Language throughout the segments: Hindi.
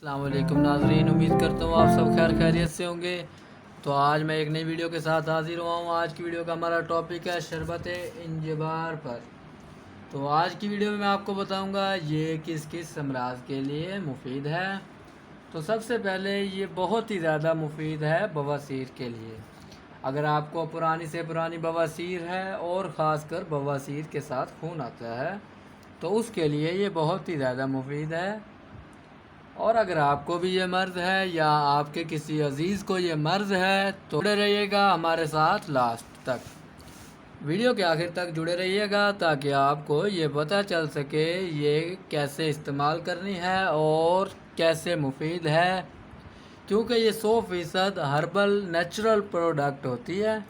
अस्सलाम वालेकुम नाजरीन, उम्मीद करता हूँ आप सब खैर खैरियत से होंगे। तो आज मैं एक नई वीडियो के साथ हाजिर हुआ हूँ। आज की वीडियो का हमारा टॉपिक है शरबत इंजबार पर। तो आज की वीडियो में मैं आपको बताऊँगा ये किस किस अमराज के लिए मुफीद है। तो सबसे पहले ये बहुत ही ज़्यादा मुफीद है बवासीर के लिए। अगर आपको पुरानी से पुरानी बवासीर है और ख़ासकर बवासीर के साथ खून आता है तो उसके लिए ये बहुत ही ज़्यादा मुफीद है। और अगर आपको भी ये मर्ज़ है या आपके किसी अजीज़ को ये मर्ज़ है तो जुड़े रहिएगा हमारे साथ लास्ट तक। वीडियो के आखिर तक जुड़े रहिएगा ताकि आपको ये पता चल सके ये कैसे इस्तेमाल करनी है और कैसे मुफीद है, क्योंकि ये 100% हर्बल नेचुरल प्रोडक्ट होती है।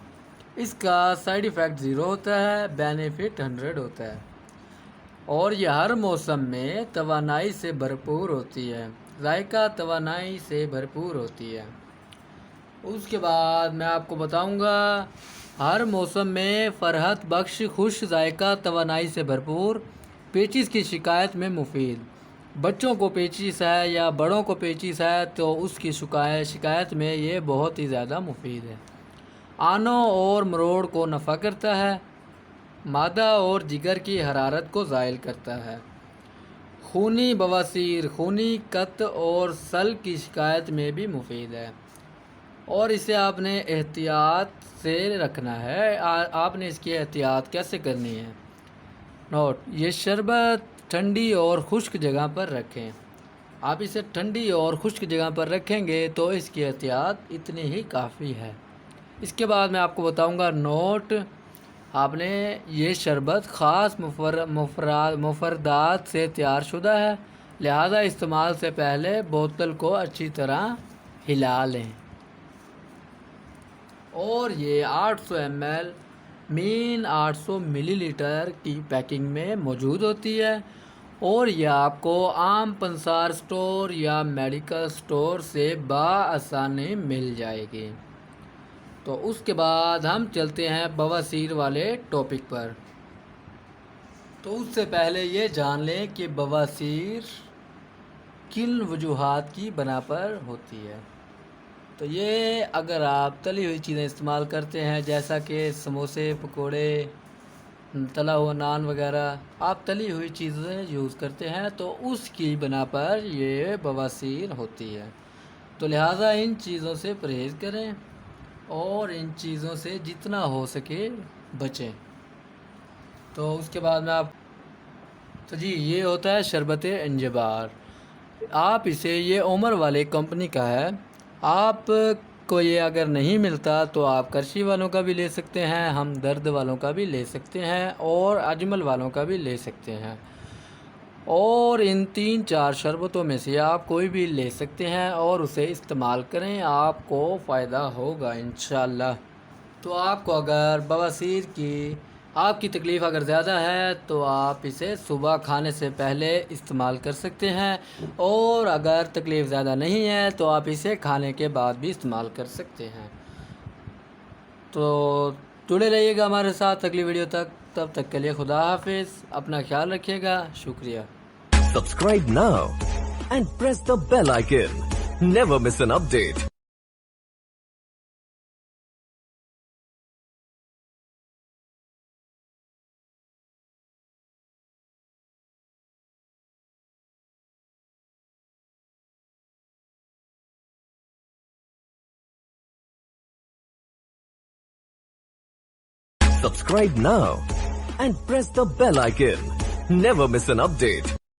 इसका साइड इफ़ेक्ट 0 होता है, बेनिफिट 100 होता है और यह हर मौसम में तवानाई से भरपूर होती है। जायका तवानाई से भरपूर होती है। उसके बाद मैं आपको बताऊंगा हर मौसम में फ़रहत बख्श खुश जायका तवानाई से भरपूर पेचिश की शिकायत में मुफीद। बच्चों को पेचिश है या बड़ों को पेचिश है तो उसकी शिकायत में ये बहुत ही ज़्यादा मुफीद है। आनों और मरोड़ को नफ़ा करता है। मादा और जिगर की हरारत को ज़ायल करता है। खूनी बवासीर, खूनी कत और सल की शिकायत में भी मुफीद है और इसे आपने एहतियात से रखना है। आपने इसकी एहतियात कैसे करनी है? नोट, ये शरबत ठंडी और खुश्क जगह पर रखें। आप इसे ठंडी और खुश्क जगह पर रखेंगे तो इसकी एहतियात इतनी ही काफ़ी है। इसके बाद मैं आपको बताऊंगा नोट, आपने ये शरबत ख़ास मुफरदात से तैयार शुदा है, लिहाजा इस्तेमाल से पहले बोतल को अच्छी तरह हिला लें। और ये 800 ml मीन 800 मिलीलीटर की पैकिंग में मौजूद होती है और यह आपको आम पंसार स्टोर या मेडिकल स्टोर से बाआसानी मिल जाएगी। तो उसके बाद हम चलते हैं बवासीर वाले टॉपिक पर। तो उससे पहले ये जान लें कि बवासीर किन वजूहात की बना पर होती है। तो ये अगर आप तली हुई चीज़ें इस्तेमाल करते हैं जैसा कि समोसे, पकोड़े, तला हुआ नान वगैरह, आप तली हुई चीज़ें यूज़ करते हैं तो उसकी बना पर ये बवासीर होती है। तो लिहाजा इन चीज़ों से परहेज़ करें और इन चीज़ों से जितना हो सके बचें। तो उसके बाद में तो जी ये होता है शरबत इंजबार। आप इसे, ये उमर वाले कंपनी का है। आप को ये अगर नहीं मिलता तो आप करशी वालों का भी ले सकते हैं, हम दर्द वालों का भी ले सकते हैं और अजमल वालों का भी ले सकते हैं। और इन 3-4 शरबतों में से आप कोई भी ले सकते हैं और उसे इस्तेमाल करें, आपको फ़ायदा होगा इंशाअल्लाह। तो आपको अगर बवासीर की आपकी तकलीफ़ अगर ज़्यादा है तो आप इसे सुबह खाने से पहले इस्तेमाल कर सकते हैं और अगर तकलीफ़ ज़्यादा नहीं है तो आप इसे खाने के बाद भी इस्तेमाल कर सकते हैं। तो जुड़े रहिएगा हमारे साथ अगली वीडियो तक। तब तक के लिए खुदा हाफिज़, अपना ख्याल रखिएगा, शुक्रिया। Subscribe now and press the bell icon. Never miss an update. Subscribe now and press the bell icon. Never miss an update.